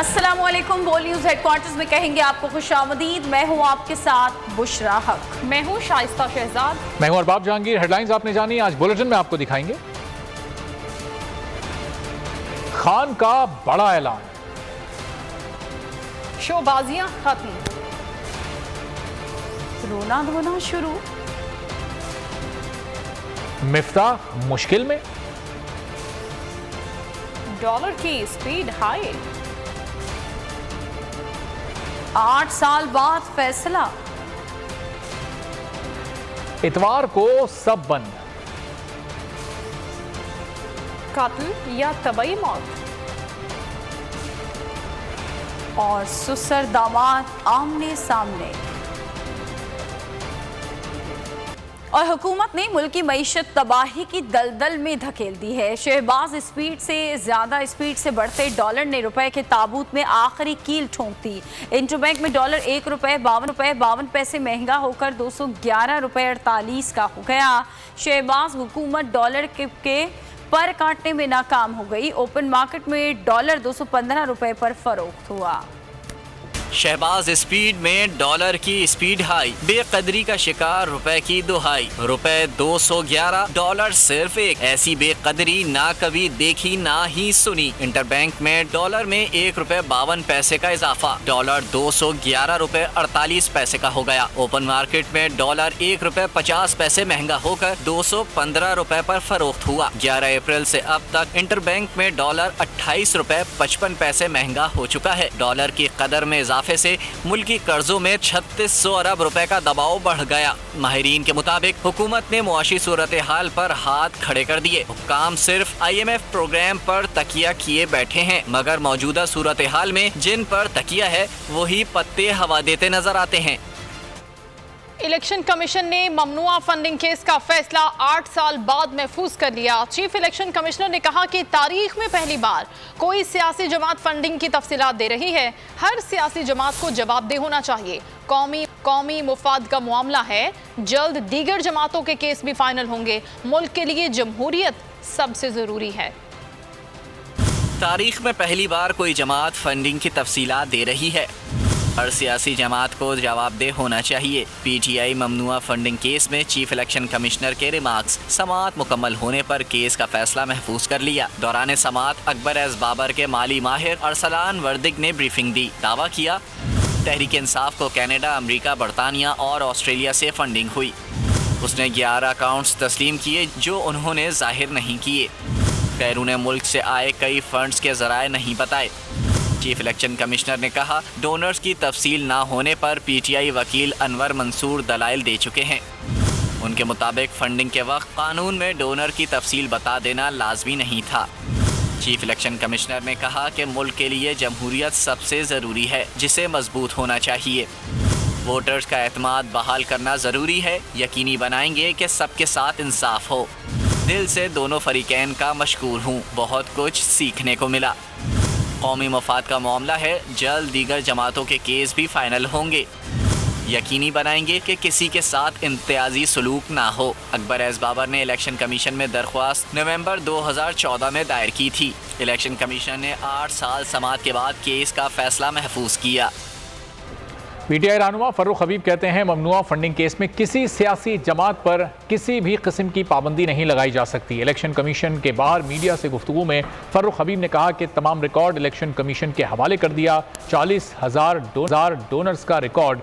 अस्सलामुअलैकुम। बोल news headquarters में कहेंगे आपको खुशामदीद। मैं हूँ आपके साथ बुशरा हक। मैं हूँ शाइस्ता शहजाद। मैं हूँ अरबाब जहांगीर। हेडलाइंस आपने जानी, आज बुलेटिन में आपको दिखाएंगे। खान का बड़ा ऐलान, शोबाजियां खत्म, रोना धोना शुरू, मिफ्ताह मुश्किल में, डॉलर की स्पीड हाई, 8 साल बाद फैसला, इतवार को सब बंद, कत्ल या तबई मौत, और सुसर दामाद आमने सामने। और हुकूमत ने मुल्क की मईशत तबाही की दलदल में धकेल दी है। शहबाज ज़्यादा स्पीड से बढ़ते डॉलर ने रुपए के ताबूत में आखिरी कील ठोंक दी। इंटरबैंक में डॉलर ₹1.52 महंगा होकर 211 रुपए 48 का हो गया। शहबाज हुकूमत डॉलर के पर काटने में नाकाम हो गई। ओपन मार्केट में डॉलर 215 रुपए पर फरोख्त हुआ। शहबाज स्पीड में डॉलर की स्पीड हाई, बेकदरी का शिकार रुपए की दुहाई, ₹211 डॉलर सिर्फ एक, ऐसी बेकदरी ना कभी देखी ना ही सुनी। इंटरबैंक में डॉलर में ₹1.52 का इजाफा, डॉलर 211 रुपए 48 पैसे का हो गया। ओपन मार्केट में डॉलर ₹1.50 महंगा होकर 215 रुपए पर फरोख्त हुआ। 11 अप्रैल से अब तक इंटरबैंक में डॉलर ₹28.55 महंगा हो चुका है। डॉलर की कदर में इजाफे से मुल्की कर्जों में 3600 अरब रुपए का दबाव बढ़ गया। माहिरीन के मुताबिक हुकूमत ने मुआशी सूरत हाल पर हाथ खड़े कर दिए। हुक्काम सिर्फ IMF प्रोग्राम पर तकिया किए बैठे हैं, मगर मौजूदा सूरत हाल में जिन पर तकिया है वही पत्ते हवा देते नजर आते हैं। इलेक्शन कमीशन ने ममनुआ फंडिंग केस का फैसला 8 साल बाद महफूज कर लिया। चीफ इलेक्शन कमिश्नर ने कहा कि तारीख में पहली बार कोई सियासी जमात फंडिंग की तफसीलात दे रही है। हर सियासी जमात को जवाबदेह होना चाहिए। कौमी मुफाद का मामला है, जल्द दीगर जमातों के केस भी फाइनल होंगे। मुल्क के लिए जमहूरियत सबसे जरूरी है। तारीख में पहली बार कोई जमात फंडिंग की तफसीलात दे रही है। हर सियासी जमात को जवाबदेह होना चाहिए। PTI ममनुआ फंडिंग केस में चीफ इलेक्शन कमिश्नर के रिमार्क्स। समाअत मुकम्मल होने पर केस का फैसला महफूज कर लिया। दौरान समाअत अकबर एस बाबर के माली माहिर अरसलान वर्दिक ने ब्रीफिंग दी। दावा किया तहरीक इंसाफ को कनाडा, अमेरिका, बरतानिया और ऑस्ट्रेलिया से फंडिंग हुई। उसने 11 अकाउंट्स तस्लीम किए जो उन्होंने जाहिर नहीं किए। बैरून मुल्क से आए कई फंड्स के जराए नहीं बताए। चीफ इलेक्शन कमिश्नर ने कहा डोनर्स की तफसील ना होने पर PTI वकील अनवर मंसूर दलाइल दे चुके हैं। उनके मुताबिक फंडिंग के वक्त कानून में डोनर की तफसील बता देना लाजमी नहीं था। चीफ इलेक्शन कमिश्नर ने कहा कि मुल्क के लिए जमहूरियत सबसे ज़रूरी है, जिसे मजबूत होना चाहिए। वोटर्स का एतमाद बहाल करना ज़रूरी है। यकीनी बनाएंगे कि सबके साथ इंसाफ हो। दिल से दोनों फरीकैन का मशकूर हूँ, बहुत कुछ सीखने को मिला। कौमी मफाद का मामला है, जल्द दीगर जमातों के केस भी फाइनल होंगे। यकीनी बनाएंगे कि किसी के साथ इम्तियाजी सलूक ना हो। अकबर एस बाबर ने इलेक्शन कमीशन में दरख्वास्त नवंबर 2014 में दायर की थी। इलेक्शन कमीशन ने 8 साल समाअत के बाद केस का फैसला महफूज किया। PTI रहनुमा फर्रुख हबीब कहते हैं ममनुआ फंडिंग केस में किसी सियासी जमात पर किसी भी किस्म की पाबंदी नहीं लगाई जा सकती। इलेक्शन कमीशन के बाहर मीडिया से गुफ्तगू में फर्रुख हबीब ने कहा कि तमाम रिकॉर्ड इलेक्शन कमीशन के हवाले कर दिया। 40,000 डोनर्स का रिकॉर्ड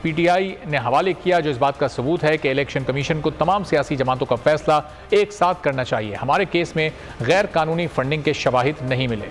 PTI ने हवाले किया, जो इस बात का सबूत है कि इलेक्शन कमीशन को तमाम सियासी जमातों का फैसला एक साथ करना चाहिए। हमारे केस में गैर कानूनी फंडिंग के शवाहिद नहीं मिले।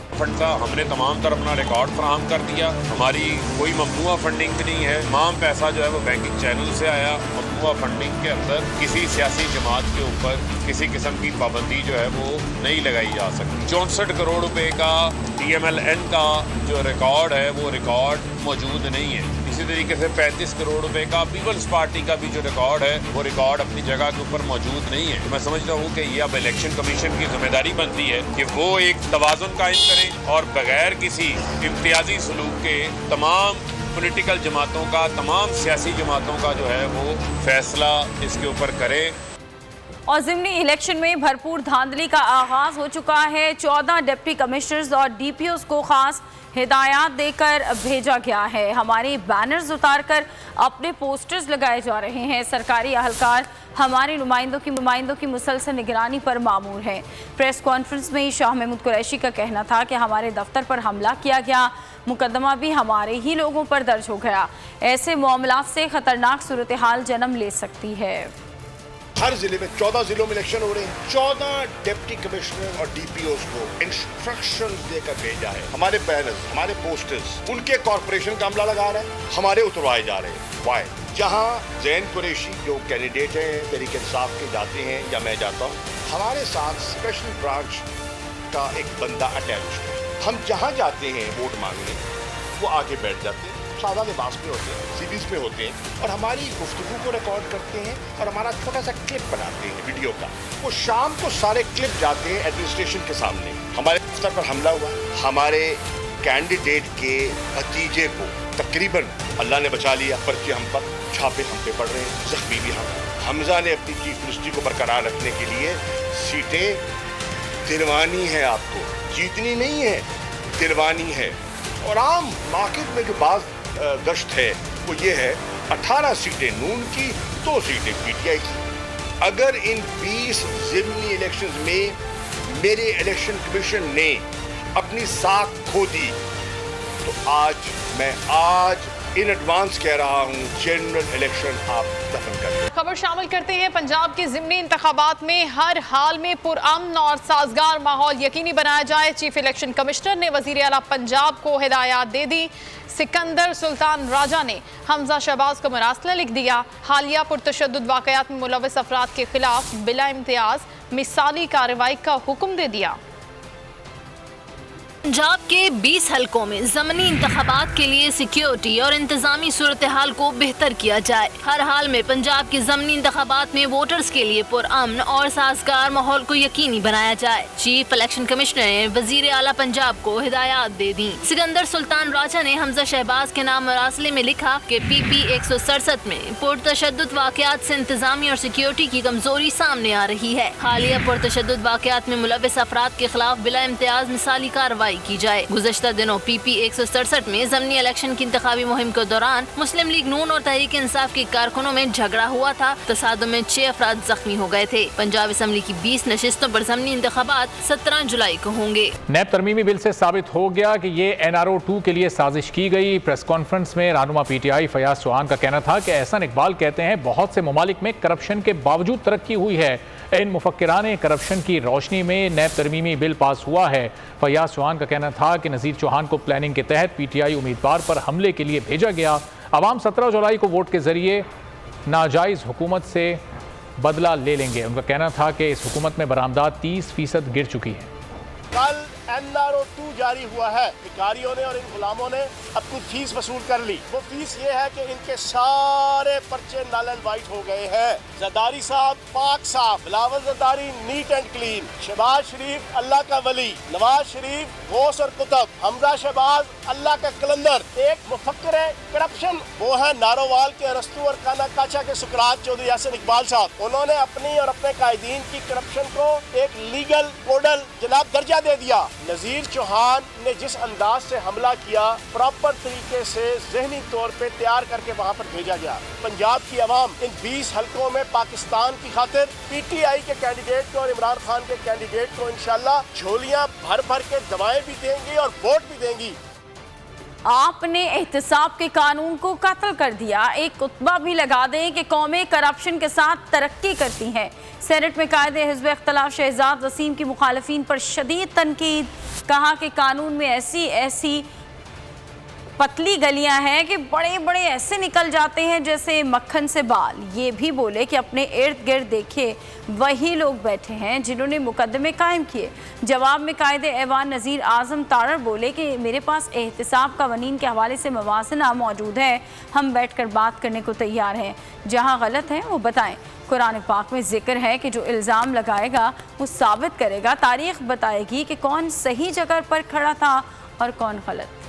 फंड का हमने तमाम तरह अपना रिकॉर्ड फराहम कर दिया। हमारी कोई ममनुआ फंडिंग भी नहीं है। तमाम पैसा जो है वो बैंकिंग चैनल से आया। ममनुआ फंडिंग के अंदर किसी सियासी जमात के ऊपर किसी किस्म की पाबंदी जो है वो नहीं लगाई जा सकती। 64 करोड़ रुपए का DMLN का जो रिकॉर्ड है वो रिकॉर्ड मौजूद नहीं है। इसी तरीके से 35 करोड़ रुपए का पीपल्स पार्टी का भी जो रिकॉर्ड है वो रिकॉर्ड अपनी जगह के ऊपर मौजूद नहीं है। तो मैं समझता हूँ कि ये अब इलेक्शन कमीशन की जिम्मेदारी बनती है कि वो एक तवाज़ुन कायम करें और बगैर किसी इम्तियाजी सलूक के तमाम पॉलिटिकल जमातों का, तमाम सियासी जमातों का जो है वो फैसला इसके ऊपर करें। और ज़िमनी इलेक्शन में भरपूर धांधली का आगाज हो चुका है। 14 डिप्टी कमिश्नर्स और डीपीओस को खास हिदायत देकर भेजा गया है। हमारे बैनर्स उतारकर अपने पोस्टर्स लगाए जा रहे हैं। सरकारी अहलकार हमारे नुमाइंदों की मुसलसल निगरानी पर मामूर है। प्रेस कॉन्फ्रेंस में शाह महमूद कुरैशी का कहना था कि हमारे दफ्तर पर हमला किया गया, मुकदमा भी हमारे ही लोगों पर दर्ज हो गया। ऐसे मामलात से खतरनाक सूरत हाल जन्म ले सकती है। हर जिले में 14 जिलों में इलेक्शन हो रहे हैं। 14 डिप्टी कमिश्नर और डीपीओस को इंस्ट्रक्शन देकर भेजा है। हमारे बैनर्स, हमारे पोस्टर्स, उनके कॉर्पोरेशन का हमला लगा रहे हैं, हमारे उतरवाए जा रहे हैं। वाई? जहां जैन कुरैशी जो कैंडिडेट हैं तहरीक इंसाफ के जाते हैं या मैं जाता हूं, हमारे साथ स्पेशल ब्रांच का एक बंदा अटैच है। हम जहां जाते हैं वोट मांगने, वो आगे बैठ जाते हैं, सादा लिबास में होते हैं, सीरीज में होते हैं और हमारी गुफ्तगू को रिकॉर्ड करते हैं और हमारा छोटा सा क्लिप बनाते हैं वीडियो का। वो शाम को सारे क्लिप जाते हैं एडमिनिस्ट्रेशन के सामने। हमारे दफ्तर पर हमला हुआ, हमारे कैंडिडेट के भतीजे को तकरीबन अल्लाह ने बचा लिया, पर्चे हम पर, छापे हम पे पड़ रहे हैं, जख्मी भी हम। हमजा ने अपनी चीफ मिनिस्ट्री को बरकरार रखने के लिए सीटें दिलवानी है, आपको जीतनी नहीं है, दिलवानी है। और आम मार्केट में जो बात गश्त है वो ये है 18 सीटें नून की, 2 सीटें पीटीआई की। अगर इन 20 ज़िमनी इलेक्शंस में मेरे इलेक्शन कमीशन ने अपनी साख खो दी तो मैं आज इन एडवांस कह रहा हूं जनरल इलेक्शन आप दफन कर। खबर शामिल करते हैं पंजाब के ज़िमनी इंतखाबात में हर हाल में पुरअमन और साजगार माहौल यकीनी बनाया जाए। चीफ इलेक्शन कमिश्नर ने वज़ीर आला पंजाब को हिदायत दे दी। सिकंदर सुल्तान राजा ने हमजा शहबाज को मरासला लिख दिया। हालिया पुरतशद्दुद वाक़यात में मुलव्वस अफराद के खिलाफ बिला इम्तियाज मिसाली कार्रवाई का हुक्म दे दिया। पंजाब के 20 हलकों में ज़मनी इंतखाबात के लिए सिक्योरिटी और इंतजामी सूरत हाल को बेहतर किया जाए। हर हाल में पंजाब के ज़मनी इंतखाबात में वोटर्स के लिए पुरअमन और साजगार माहौल को यकीनी बनाया जाए। चीफ इलेक्शन कमिश्नर ने वजीर आला पंजाब को हिदायत दे दी। सिकंदर सुल्तान राजा ने हमजा शहबाज के नाम मरासले में लिखा कि PP 167 में पुरतशद्दुद वाक़यात से इंतजामी और सिक्योरिटी की कमजोरी सामने आ रही है। हालिया पुरतशद्दुद वाक़यात में मुलव्वस अफराद के खिलाफ बिला इम्तियाज मिसाली कार्रवाई की जाए। गुज़श्ता दिनों PP 167 में ज़मनी इलेक्शन की इंतखाबी मुहिम के दौरान मुस्लिम लीग नून और तहरीक इंसाफ के कारकुनों में झगड़ा हुआ था। तसादुम में 6 अफराद जख्मी हो गए थे। पंजाब असम्बली की 20 नशिस्तों पर ज़मनी इंतखाबात 17 जुलाई को होंगे। नैब तरमीमी बिल से साबित हो गया कि ये NRO 2 के लिए साजिश की गई। प्रेस कॉन्फ्रेंस में रहनुमा PTI फयाज चौहान का कहना था कि एहसन इकबाल कहते हैं बहुत से ममालिक में करप्शन के बावजूद तरक्की हुई है। इन मुफक्किराने करप्शन की रोशनी में नैब तरमीमी बिल पास हुआ है। फयाज चौहान का कहना था कि नज़ीर चौहान को प्लानिंग के तहत PTI उम्मीदवार पर हमले के लिए भेजा गया। अवाम 17 जुलाई को वोट के जरिए नाजायज़ हुकूमत से बदला ले लेंगे। उनका कहना था कि इस हुकूमत में बरामदात 30% गिर चुकी है। कल NRO 2 जारी हुआ है। भिखारियों ने और इन गुलामों ने अपनी फीस वसूल कर ली। वो फीस ये है कि इनके सारे पर्चे नल एंड वाइट हो गए हैं। जरदारी साहब पाक साफ, Bilawal Zardari neat and clean, Shahbaz Sharif Allah का वली, नवाज शरीफ गौस और कुतब, हमजा शहबाज अल्लाह का कलंदर। एक मुफक्किर है करप्शन, वो है नारोवाल के अरस्तु और काना काचा के सुकरात चौधरी यासिन इकबाल साहब। उन्होंने अपनी और अपने कायदीन की करप्शन को एक लीगल कोडल जनाब दर्जा दे दिया। नज़ीर चौहान ने जिस अंदाज से हमला किया, प्रॉपर तरीके से ज़हनी तौर पे तैयार करके वहाँ पर भेजा गया। पंजाब की आवाम इन 20 हलकों में पाकिस्तान की खातिर PTI के कैंडिडेट को और इमरान खान के कैंडिडेट को इंशाल्लाह झोलियाँ भर भर के दवाएं भी देंगी और वोट भी देंगी। आपने एहतसाब के कानून को कत्ल कर दिया। एक खुतबा भी लगा दें कि कौमें करप्शन के साथ तरक्की करती हैं। सेनेट में कायदे हिज़्ब इख्तिलाफ शहजाद वसीम की मुखालफीन पर शदीद तनकीद। कहा कि कानून में ऐसी पतली गलियां हैं कि बड़े बड़े ऐसे निकल जाते हैं जैसे मक्खन से बाल। ये भी बोले कि अपने इर्द गिर्द देखिए वही लोग बैठे हैं जिन्होंने मुकदमे कायम किए। जवाब में कायदे ऐवान नज़ीर आज़म तारड़ बोले कि मेरे पास एहतसाब कवानीन के हवाले से मवासना मौजूद है, हम बैठ कर बात करने को तैयार हैं। जहाँ गलत है वो बताएं। कुरान पाक में जिक्र है कि जो इल्ज़ाम लगाएगा वो साबित करेगा। तारीख़ बताएगी कि कौन सही जगह पर खड़ा था और कौन गलत।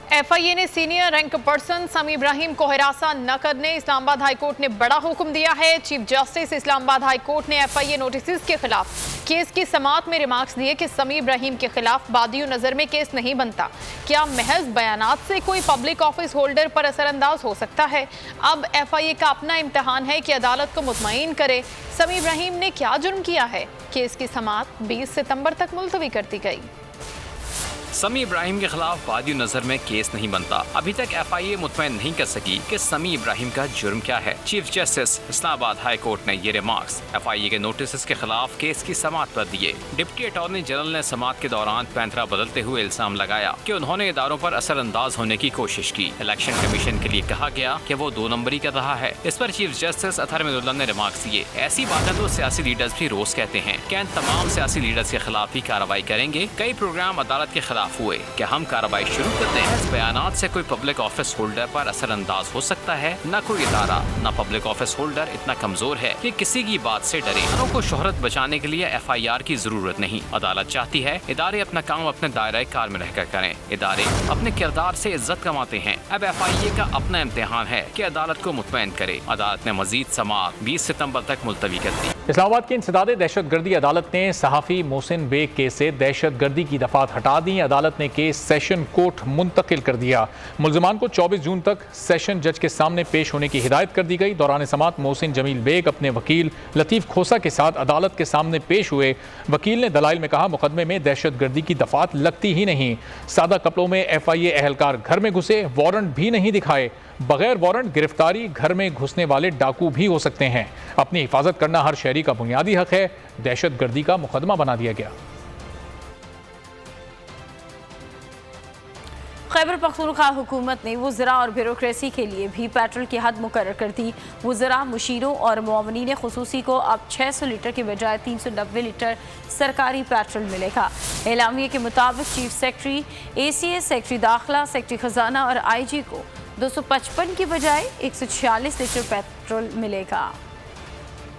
FIA ने सीनियर रैंक पर्सन समी इब्राहिम को हिरासत न करने इस्लामाबाद हाई कोर्ट ने बड़ा हुक्म दिया है। Chief justice Islamabad high court ने FIA नोटिस के खिलाफ केस की समाअत में रिमार्क्स दिए कि समी इब्राहिम के खिलाफ बादियो नजर में केस नहीं बनता। क्या महज बयानात से कोई पब्लिक ऑफिस होल्डर पर असरअंदाज हो सकता है? अब FIA का अपना इम्तहान है कि अदालत को मुतमईन करे समी इब्राहिम ने क्या जुर्म किया है। केस की समाअत 20 सितंबर तक मुलतवी कर दी गई। समी इब्राहिम के खिलाफ बादियो नजर में केस नहीं बनता। अभी तक FIA मुतमईन नहीं कर सकी कि समी इब्राहिम का जुर्म क्या है। Chief justice Islamabad high court ने ये रिमार्क्स FIA के नोटिस के खिलाफ केस की समाअत पर दिए। डिप्टी अटॉर्नी जनरल ने समाअत के दौरान पैंतरा बदलते हुए इल्जाम लगाया कि उन्होंने इदारों पर असरअंदाज होने की कोशिश की। इलेक्शन कमीशन के लिए कहा गया कि वो 2 नंबरी कर रहा है। इस पर चीफ जस्टिस अतहर महमूद ने रिमार्क्स दिए। ऐसी बातें तो सियासी लीडर्स भी रोज कहते हैं। क्या इन तमाम सियासी लीडर्स के खिलाफ ही कार्रवाई करेंगे? कई प्रोग्राम अदालत के खिलाफ हुए, क्या हम कार्रवाई शुरू करते हैं? इस बयानात से कोई पब्लिक ऑफिस होल्डर पर असरअंदाज हो सकता है? न कोई इदारा न पब्लिक ऑफिस होल्डर इतना कमजोर है कि किसी की बात से डरे। इदारों को शोहरत बचाने के लिए FIR की जरूरत नहीं। अदालत चाहती है इदारे अपना काम अपने दायरे कार में रहकर करें। इदारे अपने किरदार से इज्जत कमाते हैं। अब FIA का अपना इम्तिहान है कि अदालत को मुतमईन करे। अदालत ने मजीद समाअत 20 सितंबर तक मुलतवी कर दी। इस्लामाबाद की इंसदादे दहशतगर्दी अदालत ने सहाफ़ी मोहसिन बेग केस से दहशतगर्दी की दफात हटा दी। अदालत ने केस सेशन कोर्ट मुंतकिल कर दिया। मुल्ज़िमान को 24 जून तक सेशन जज के सामने पेश होने की हिदायत कर दी गई। दौरान समाअत मोहसिन जमील बेग अपने वकील लतीफ़ खोसा के साथ अदालत के सामने पेश हुए। वकील ने दलाइल में कहा मुकदमे में दहशतगर्दी की दफात लगती ही नहीं। सादा कपड़ों में FIA एहलकार घर में घुसे, वारंट भी नहीं दिखाए। बगैर वारंट गिरफ्तारी घर में घुसने वाले डाकू भी हो सकते हैं। अपनी हिफाजत करना हर शहरी का बुनियादी हक है। दहशतगर्दी का मुकदमा बना दिया गया। खैबर पख्तूनख्वा हुकूमत ने वुज़रा और ब्यूरोक्रेसी के लिए भी पेट्रोल की हद मुकर्रर कर दी। वुज़रा, मुशीरों और मुआवनीन खुसूसी को अब 600 लीटर के बजाय 390 लीटर सरकारी पेट्रोल मिलेगा। एलामिया के मुताबिक चीफ सेक्रेटरी, ACS, सेक्रेटरी दाखिला, सेक्रेटरी खजाना और IG को 255 की बजाय 146 लीटर पेट्रोल मिलेगा।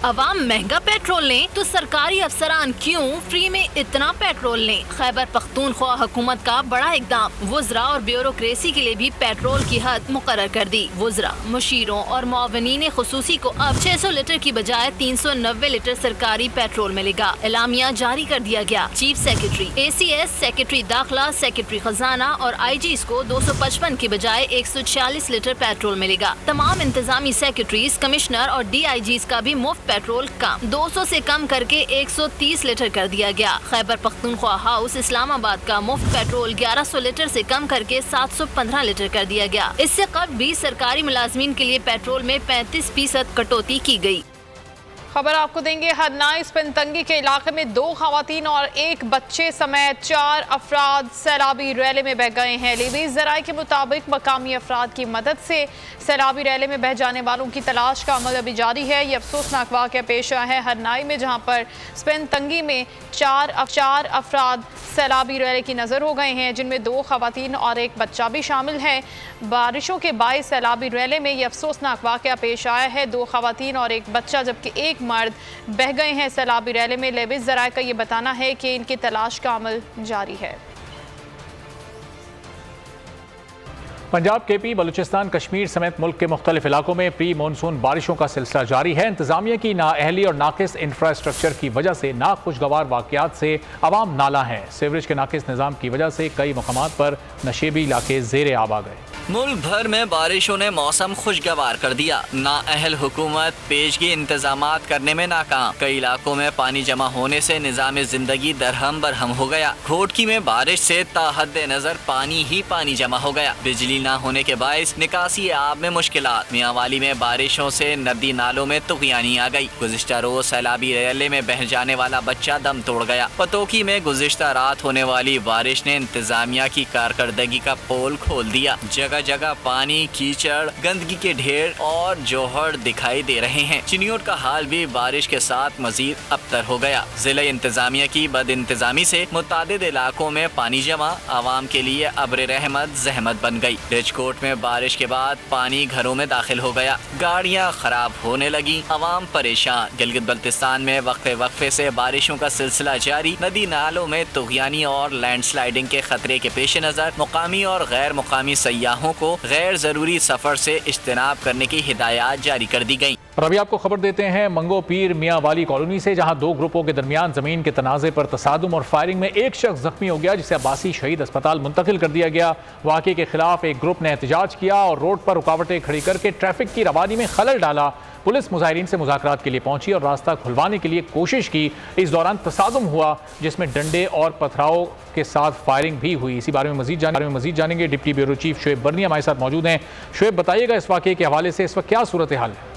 अवाम महंगा पेट्रोल लें तो सरकारी अफसरान क्यों फ्री में इतना पेट्रोल लें? खैबर पख्तूनख्वा हुकूमत का बड़ा इकदाम। वुज़रा और ब्यूरोक्रेसी के लिए भी पेट्रोल की हद मुकर्रर कर दी। वुज़रा, मुशीरों और मुआवनीन खुसूसी को अब 600 लीटर की बजाय 390 लीटर सरकारी पेट्रोल मिलेगा। एलामिया जारी कर दिया गया। चीफ सेक्रेटरी, ACS, सेक्रेटरी दाखिला, सेक्रेटरी खजाना और IGs को 255 की बजाय 146 लीटर पेट्रोल मिलेगा। तमाम इंतजामी सेक्रेटरीज, कमिश्नर और DIGs का भी मुफ्त पेट्रोल कम 200 से कम करके 130 लीटर कर दिया गया। खैबर पख्तूनख्वा हाउस इस्लामाबाद का मुफ्त पेट्रोल 1100 लीटर से कम करके 715 लीटर कर दिया गया। इससे कबल भी सरकारी मुलाजमीन के लिए पेट्रोल में 35% कटौती की गई। खबर आपको देंगे। हरनाई स्पिनतंगी के इलाके में 2 खवातीन और 1 बच्चे समेत 4 अफराद सैलाबी रैले में बह गए हैं। लेवीज ज़राए के मुताबिक मकामी अफराद की मदद से सैलाबी रैले में बह जाने वालों की तलाश का अमल अभी जारी है। ये अफसोसनाक वाक़या पेश आया है हरनाई में, जहाँ पर स्पिनतंगी में 4 अफराद सैलाबी रैले की नज़र हो गए हैं, जिनमें 2 खवातीन और 1 बच्चा भी शामिल है। बारिशों के बायस सैलाबी रैले में ये अफसोसनाक वाक़या पेश आया है। 2 खवातीन और 1 बच्चा जबकि 1 मर्द बह गए हैं सैलाबी रैले में। लेवीज ज़राए का ये बताना है कि इनकी तलाश का अमल जारी है। पंजाब, KP, बलूचिस्तान, कश्मीर समेत मुल्क के मुख्तलिफ इलाकों में प्री मानसून बारिशों का सिलसिला जारी है। इंतजामिया की नाअहली और नाकिस इंफ्रास्ट्रक्चर की वजह से नाखुशगवार वाक़यात से अवाम नाला हैं। सीवरेज के नाकिस निज़ाम की वजह से कई मकामात पर नशेबी इलाके ज़ेरे आब आ गए। मुल्क भर में बारिशों ने मौसम खुशगवार कर दिया। नाअहल हुकूमत पेशगी इंतजामात करने में नाकाम। कई इलाकों में पानी जमा होने से निज़ाम जिंदगी दरहम बरहम हो गया। घोटकी में बारिश से ताहद नजर पानी ही पानी जमा हो गया। बिजली न होने के बायस निकासी आब में मुश्किलात। मियांवाली में बारिशों से नदी नालों में तुग़यानी आ गई। गुज़िश्ता रोज सैलाबी रैले में बह जाने वाला बच्चा दम तोड़ गया। पतोकी में गुज़िश्ता रात होने वाली बारिश ने इंतजामिया की कारकर्दगी का पोल खोल दिया। जगह जगह पानी, कीचड़, गंदगी के ढेर और जोहर दिखाई दे रहे हैं। चिनियोट का हाल भी बारिश के साथ मजीद अबतर हो गया। जिला इंतजामिया की बद इंतजामी से मुतादिद इलाकों में पानी जमा आवाम के लिए अब्र रहमत जहमत बन गई। रिजकोट में बारिश के बाद पानी घरों में दाखिल हो गया, गाड़ियां खराब होने लगी, आवाम परेशान। गिलगित बल्तिस्तान में वक्फे वक्फे से बारिशों का सिलसिला जारी। नदी नालों में तुग़यानी और लैंडस्लाइडिंग के खतरे के पेश नज़र मुकामी और गैर मुकामी सयाहों को गैर जरूरी सफर से इज्तनाब करने की हिदायत जारी कर दी गई। और अभी आपको खबर देते हैं मंगो पीर मियाँ वाली कॉलोनी से, जहां दो ग्रुपों के दरमियान जमीन के तनाज़े पर तसादुम और फायरिंग में एक शख्स जख्मी हो गया, जिसे अब्बासी शहीद अस्पताल मुंतकिल कर दिया गया। वाक़े के खिलाफ एक ग्रुप ने एहतजाज किया और रोड पर रुकावटें खड़ी करके ट्रैफिक की रवानी में खलल डाला। पुलिस मुजाहिरीन से मुज़ाकरात के लिए पहुंची और रास्ता खुलवाने के लिए कोशिश की। इस दौरान तसादुम हुआ, जिसमें डंडे और पथराव के साथ फायरिंग भी हुई। इसी बारे में मजीद जानेंगे। डिप्टी ब्यूरो चीफ शुएब बर्नी हमारे साथ मौजूद हैं। शुएब, बताइएगा इस वाक़े के हवाले से इस वक्त क्या सूरत हाल है?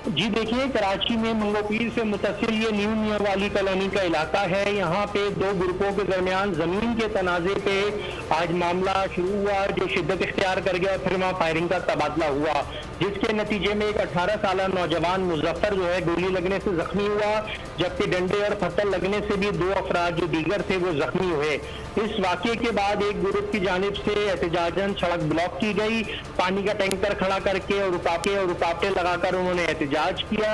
जी देखिए, कराची में मंगोपीर से मुतसिल ये न्यू मियाँ वाली कॉलोनी का इलाका है। यहाँ पे दो ग्रुपों के दरमियान जमीन के तनाजे पे आज मामला शुरू हुआ, जो शिद्दत इख्तियार कर गया। फिर वहाँ फायरिंग का तबादला हुआ, जिसके नतीजे में एक 18 साल नौजवान मुजफ्फर जो है गोली लगने से जख्मी हुआ, जबकि डंडे और पत्थर लगने से भी दो अफराद जो दीगर थे वो जख्मी हुए। इस वाक़े के बाद एक ग्रुप की जानिब से एहतजाजन सड़क ब्लॉक की गई, पानी का टैंकर खड़ा करके और रुकावटें लगाकर उन्होंने एहतजाज किया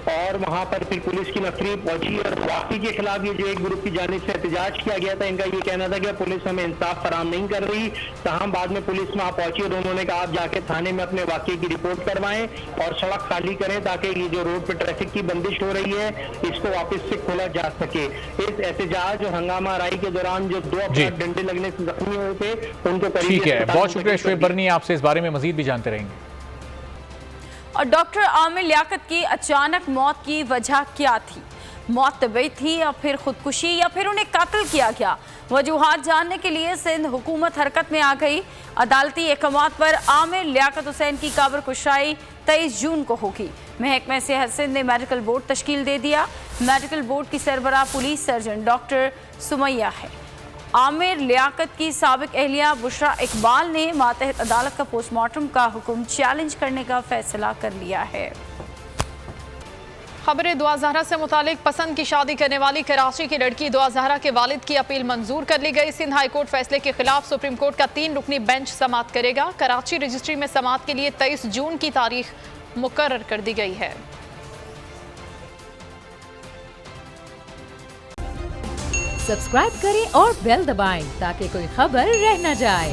और वहाँ पर फिर पुलिस की नफरी पहुंची। और वाक़े के खिलाफ ये जो एक ग्रुप की जानिब से एहतजाज किया गया था, इनका ये कहना था कि पुलिस हमें इंसाफ फराहम नहीं कर रही। तमाम बाद में पुलिस वहाँ पहुंची और उन्होंने कहा आप जाके थाने में अपने वाक़े की रिपोर्ट करवाएं और सड़क खाली करें, ताकि ये जो रोड पर ट्रैफिक की बंदिश हो रही है इसको वापस से खोला जा सके। इस एहतजाज और हंगामा आराई के दौरान जो दो अपराध डंडे लगने से जख्मी हुए थे उनको ठीक है, बहुत शुक्रिया शुएब बर्नी, आपसे इस बारे में मजीद भी जानते रहेंगे। और डॉक्टर आमिर लियाकत की अचानक मौत की वजह क्या थी? मौत तबीयत थी या फिर खुदकुशी या फिर उन्हें कत्ल किया गया? वजूहात जानने के लिए सिंध हुकूमत हरकत में आ गई। अदालती अहकामात पर आमिर लियाकत हुसैन की कब्र कुशाई 23 जून को होगी। महकमे सेहत सिंध ने मेडिकल बोर्ड तश्कील दे दिया। मेडिकल बोर्ड की सरबराह पुलिस सर्जन डॉक्टर सुमैया है। आमिर लियाकत की साबिक एहलिया बुशरा इकबाल ने मातहत अदालत का पोस्टमार्टम का हुक्म चैलेंज करने का फैसला कर लिया है। खबरें दुआ ज़हरा से मुतालिक। पसंद की शादी करने वाली कराची की लड़की दुआ ज़हरा के वालिद की अपील मंजूर कर ली गई। सिंध हाई कोर्ट फैसले के खिलाफ सुप्रीम कोर्ट का 3 रुकनी बेंच समाअत करेगा। कराची रजिस्ट्री में समाअत के लिए 23 जून की तारीख मुकर्रर कर दी गई है। सब्सक्राइब करें और बेल दबाएं ताकि कोई खबर रह न जाए।